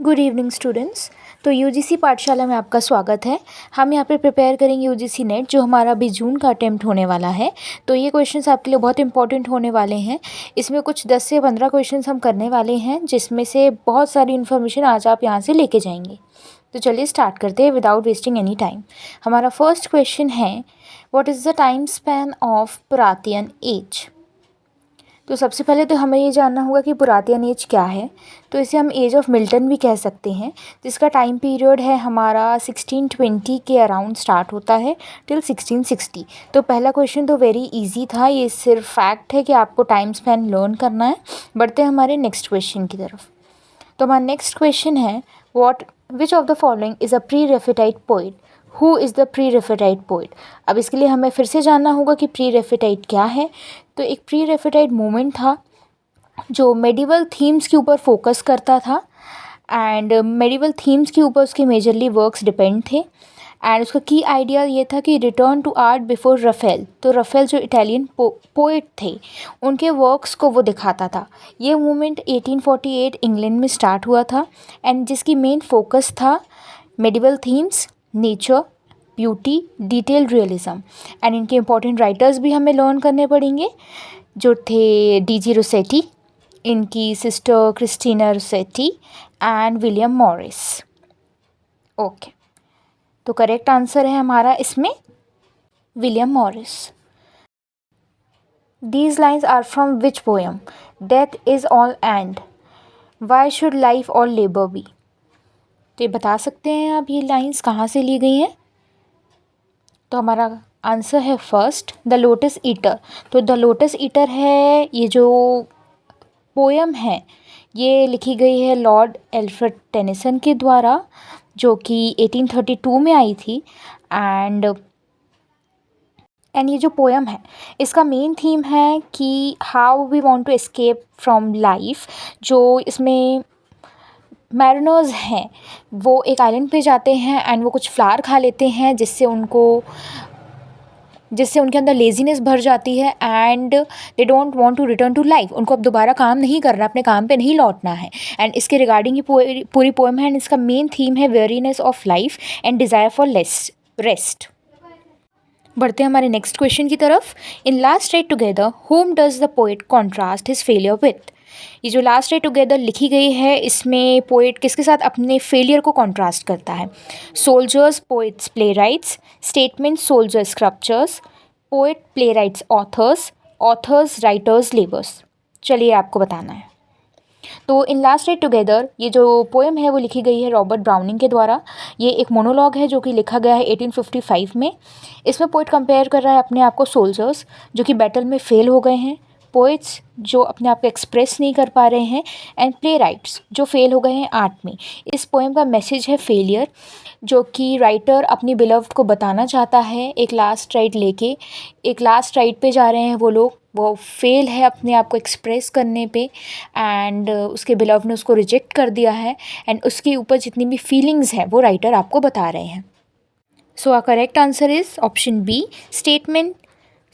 Good evening students. तो UGC पाठशाला में आपका स्वागत है। हम यहाँ पे प्रिपेयर करेंगे यूजीसी नेट, जो हमारा अभी जून का अटेम्प्ट होने वाला है। तो ये क्वेश्चंस आपके लिए बहुत इंपॉर्टेंट होने वाले हैं। इसमें कुछ 10 से 15 क्वेश्चंस हम करने वाले हैं, जिसमें से बहुत सारी इन्फॉर्मेशन आज आप यहाँ से लेके जाएंगे। तो चलिए स्टार्ट करते हैं विदाउट वेस्टिंग एनी टाइम। हमारा फर्स्ट क्वेश्चन है, what is the time span of पुरातन एज। तो सबसे पहले तो हमें ये जानना होगा कि पुरातन एज क्या है। तो इसे हम एज ऑफ मिल्टन भी कह सकते हैं, जिसका टाइम पीरियड है हमारा 1620 के अराउंड स्टार्ट होता है टिल 1660। तो पहला क्वेश्चन तो वेरी इजी था, ये सिर्फ फैक्ट है कि आपको टाइम स्पैन लर्न करना है। बढ़ते हैं हमारे नेक्स्ट क्वेश्चन की तरफ। तो हमारा नेक्स्ट क्वेश्चन है, which of the following is a pre Raphaelite poet. Who is the pre Raphaelite poet. अब इसके लिए हमें फिर से जानना होगा कि प्री रेफेटाइट क्या है। तो एक प्री रेफेटाइट मूवमेंट था जो मेडिवल थीम्स के ऊपर फोकस करता था, एंड मेडिवल थीम्स के ऊपर उसके मेजरली वर्क्स डिपेंड थे। एंड उसका की आइडिया ये था कि return to art before Raphael. तो रफेल जो इटालियन पोइट थे, उनके वर्क्स को वो दिखाता था। ये मूवमेंट 1848 इंग्लैंड में स्टार्ट हुआ था, एंड जिसकी मेन फोकस था medieval themes, nature, beauty, detail realism. And इनके इंपॉर्टेंट राइटर्स भी हमें लर्न करने पड़ेंगे, जो थे डीजी रोसेटी, इनकी sister Christina Rossetti and William Morris. Okay, तो करेक्ट आंसर है हमारा इसमें William Morris. These lines are from which poem. Death is all and why should life all labour be. तो ये बता सकते हैं आप ये लाइन्स कहाँ से ली गई हैं। तो हमारा आंसर है फर्स्ट, द लोटस ईटर। तो द लोटस ईटर है, ये जो पोयम है ये लिखी गई है लॉर्ड एल्फ्रेड टेनिसन के द्वारा, जो कि 1832 में आई थी। एंड ये जो पोयम है, इसका मेन थीम है कि how we want to escape from life. जो इसमें मैरिनर्स हैं, वो एक आइलैंड पे जाते हैं एंड वो कुछ फ्लावर खा लेते हैं, जिससे उनके अंदर लेजीनेस भर जाती है, and they don't want to return to life. उनको अब दोबारा काम नहीं करना, अपने काम पे नहीं लौटना है। एंड इसके रिगार्डिंग ये पूरी पोएम है, एंड इसका मेन थीम है weariness of life and desire for rest. बढ़ते हैं हमारे नेक्स्ट क्वेश्चन की तरफ। In last ride together home does the poet contrast his failure with. ये जो लास्ट राइड टुगेदर लिखी गई है, इसमें पोएट किसके साथ अपने फेलियर को कॉन्ट्रास्ट करता है। Soldiers poets play rights, statement soldiers sculptures, poet play rights authors, authors writers labours. चलिए आपको बताना है। तो इन लास्ट राइड टुगेदर ये जो पोएम है वो लिखी गई है रॉबर्ट ब्राउनिंग के द्वारा। ये एक मोनोलॉग है जो कि लिखा गया है 1855 में। इसमें पोएट कंपेयर कर रहा है अपने आप को सोल्जर्स जो कि बैटल में फेल हो गए हैं, पोएट्स जो अपने आप को एक्सप्रेस नहीं कर पा रहे हैं, एंड प्ले राइट्स जो फेल हो गए हैं आर्ट में। इस पोएम का मैसेज है फेलियर, जो कि राइटर अपनी बिलव्ड को बताना चाहता है। एक लास्ट राइड लेके एक लास्ट राइड पे जा रहे हैं वो लोग, वो फेल है अपने आप को एक्सप्रेस करने पे, एंड उसके बिलव्ड ने उसको रिजेक्ट कर दिया है, एंड उसके ऊपर जितनी भी फीलिंग्स हैं वो राइटर आपको बता रहे हैं। So our correct answer is option B, statement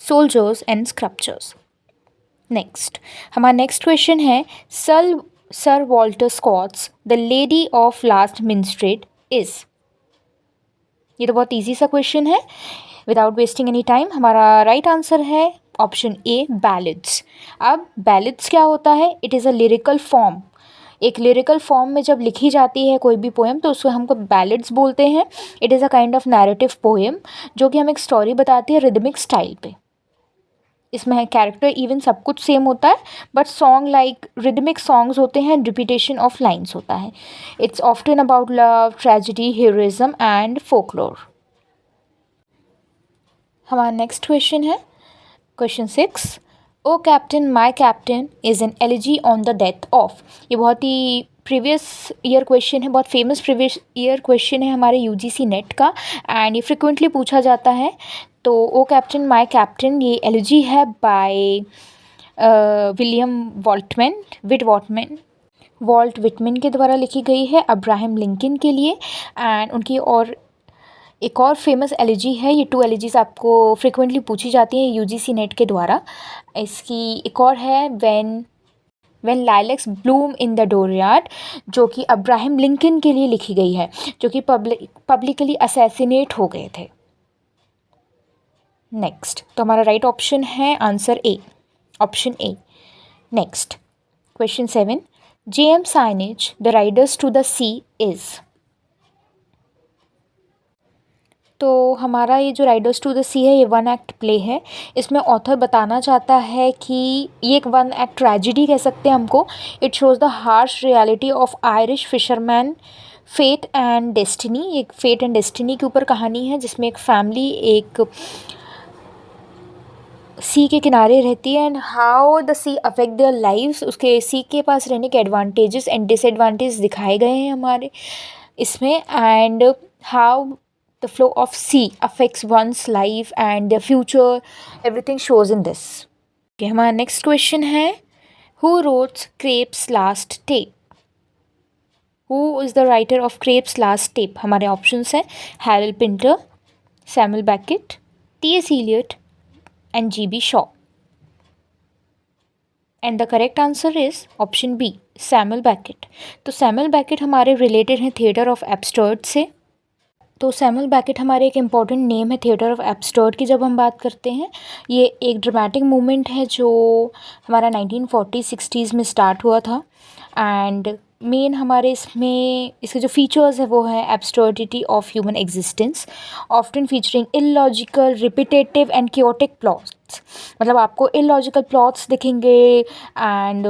soldiers and scriptures. Next, हमारा नेक्स्ट क्वेश्चन है, sir Walter Scott's the lady of last minstrel is. ये तो बहुत ईजी सा क्वेश्चन है। विदाउट वेस्टिंग एनी टाइम हमारा राइट आंसर है option A, ballads. अब बैलेड्स क्या होता है? It is a lyrical form. एक लिरिकल फॉर्म में जब लिखी जाती है कोई भी पोएम तो उसको हमको बैलेड्स बोलते हैं। It is a kind of narrative poem जो कि हमें एक स्टोरी बताती है रिदमिक स्टाइल पे। इसमें कैरेक्टर इवन सब कुछ सेम होता है, but song like rhythmic songs होते हैं, रिपीटेशन ऑफ लाइन्स होता है। It's often about love, tragedy, heroism and folklore. हमारा नेक्स्ट क्वेश्चन है question 6, O captain my captain is an elegy on the death of. ये बहुत ही प्रीवियस ईयर क्वेश्चन है, बहुत फेमस प्रीवियस ईयर क्वेश्चन है हमारे यूजीसी नेट का, and ये फ्रिक्वेंटली पूछा जाता है। तो ओ कैप्टन माई कैप्टन ये एलिजी है बाय विलियम वॉल्ट विटमैन के द्वारा लिखी गई है अब्राहम लिंकन के लिए। एंड उनकी और एक और फेमस एलिजी है, ये 2 एलिजीज आपको फ्रिक्वेंटली पूछी जाती हैं यूजीसी नेट के द्वारा। इसकी एक और है, व्हेन लाइलैक्स ब्लूम इन द डोरयार्ड, जो कि अब्राहम लिंकन के लिए लिखी गई है, जो कि पब्लिकली असैसिनेट हो गए थे। नेक्स्ट, तो हमारा राइट ऑप्शन है answer A, option A. Next question 7, J.M. Sainage, The Riders to the Sea is। तो हमारा ये जो राइडर्स टू द सी है, ये वन एक्ट प्ले है। इसमें ऑथर बताना चाहता है कि ये एक वन एक्ट ट्रेजिडी कह सकते हैं हमको। It shows the harsh reality of Irish fisherman fate and destiny. एक फेट एंड डेस्टिनी के ऊपर कहानी है, जिसमें एक फैमिली एक सी के किनारे रहती है and how the sea affect their lives. उसके सी के पास रहने के एडवांटेजेस एंड डिसएडवांटेज दिखाए गए हैं हमारे इसमें, and how the flow of sea affects one's life and their future, everything shows in this. हमारा नेक्स्ट क्वेश्चन है, who wrote Krapp's last tape. Who is the writer of Krapp's last tape? हमारे options हैं Harold Pinter, Samuel Beckett, T.S. Eliot and G.B. Shaw. And the correct answer is option B, Samuel Beckett. तो Samuel Beckett हमारे related हैं theatre of absurd से। तो Samuel Beckett हमारे एक important name है थिएटर ऑफ एब्सर्ड की जब हम बात करते हैं। ये एक ड्रामेटिक मूवमेंट है जो हमारा 1940-60s में स्टार्ट हुआ था, एंड मेन हमारे इसमें इसके जो फीचर्स है वो है absurdity of human existence, often featuring illogical, repetitive and chaotic plots. मतलब आपको इलॉजिकल प्लॉट्स दिखेंगे एंड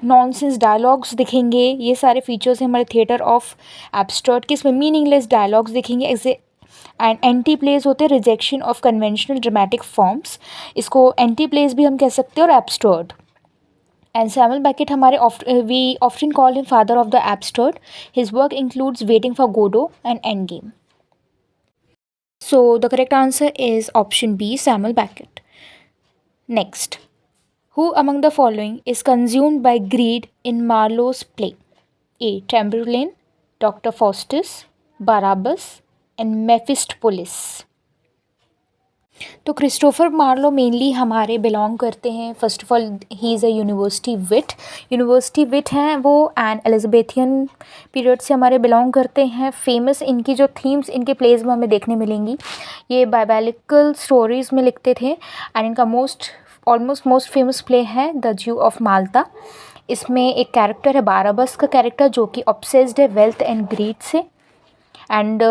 नॉनसेंस डायलॉग्स दिखेंगे। ये सारे फीचर्स हैं हमारे थिएटर ऑफ एब्सर्ड के। इसमें मीनिंगलेस डायलॉग्स दिखेंगे एंड एंटी प्लेज होते हैं rejection of conventional dramatic forms. इसको एंटी प्लेज भी हम कह सकते हैं और एब्सर्ड। And Samuel Beckett हमारे we often call him father of the absurd. His work includes Waiting for Godot and Endgame. So the correct answer is option B, Samuel Beckett. Next, who among the following is consumed by greed in Marlowe's play? A. Tamburlaine, Dr. Faustus, Barabbas, and Mephistopheles. तो Christopher Marlowe mainly हमारे belong करते हैं, first of all he is a university wit हैं वो, and एलिजाबेथियन period से हमारे belong करते हैं। फेमस इनकी जो थीम्स इनके प्लेज में हमें देखने मिलेंगी, ये बाइबलिकल स्टोरीज़ में लिखते थे, एंड इनका मोस्ट फेमस प्ले है द ज्यू ऑफ माल्टा। इसमें एक कैरेक्टर है बाराबस का कैरेक्टर, जो कि ऑब्सेस्ड है वेल्थ एंड ग्रीड से। एंड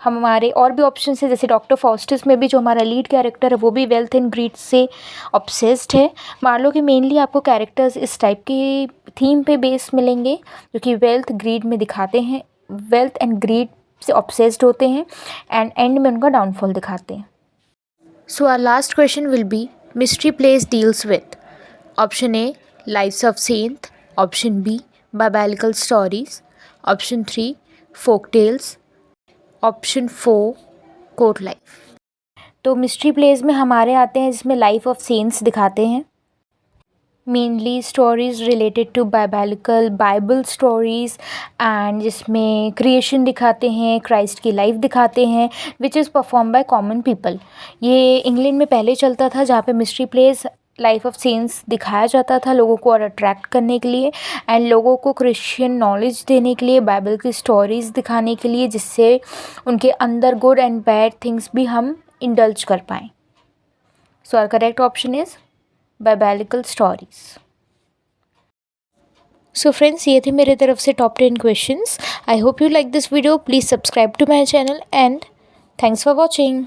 हमारे और भी ऑप्शन है, जैसे डॉक्टर फॉस्टस में भी जो हमारा लीड कैरेक्टर है वो भी वेल्थ एंड ग्रीड से ऑब्सेस्ड है। मार्लो के मेनली आपको कैरेक्टर्स इस टाइप की थीम पे बेस मिलेंगे, जो कि वेल्थ ग्रीड में दिखाते हैं, वेल्थ एंड ग्रीड से ऑब्सेस्ड होते हैं एंड एंड में उनका डाउनफॉल दिखाते हैं। So our last question will be mystery plays deals with option A lives of saint, option B biblical stories, option 3 folk tales, option 4 court life. तो mystery pledge में हमारे आते हैं जिसमें लाइफ ऑफ सेंट्स दिखाते हैं, mainly stories related to bible stories, and जिसमें creation दिखाते हैं, क्राइस्ट की लाइफ दिखाते हैं, which is perform by common people. ये इंग्लैंड में पहले चलता था, जहाँ पे mystery plays life of saints दिखाया जाता था लोगों को और अट्रैक्ट करने के लिए, एंड लोगों को क्रिश्चियन नॉलेज देने के लिए, बाइबल की स्टोरीज़ दिखाने के लिए, जिससे उनके अंदर गुड एंड बैड थिंग्स भी हम इंडल्ज कर पाएँ। So our correct option is biblical stories. So friends, ये थे मेरे तरफ से top 10 questions. I hope you like this video. Please subscribe to my channel and thanks for watching.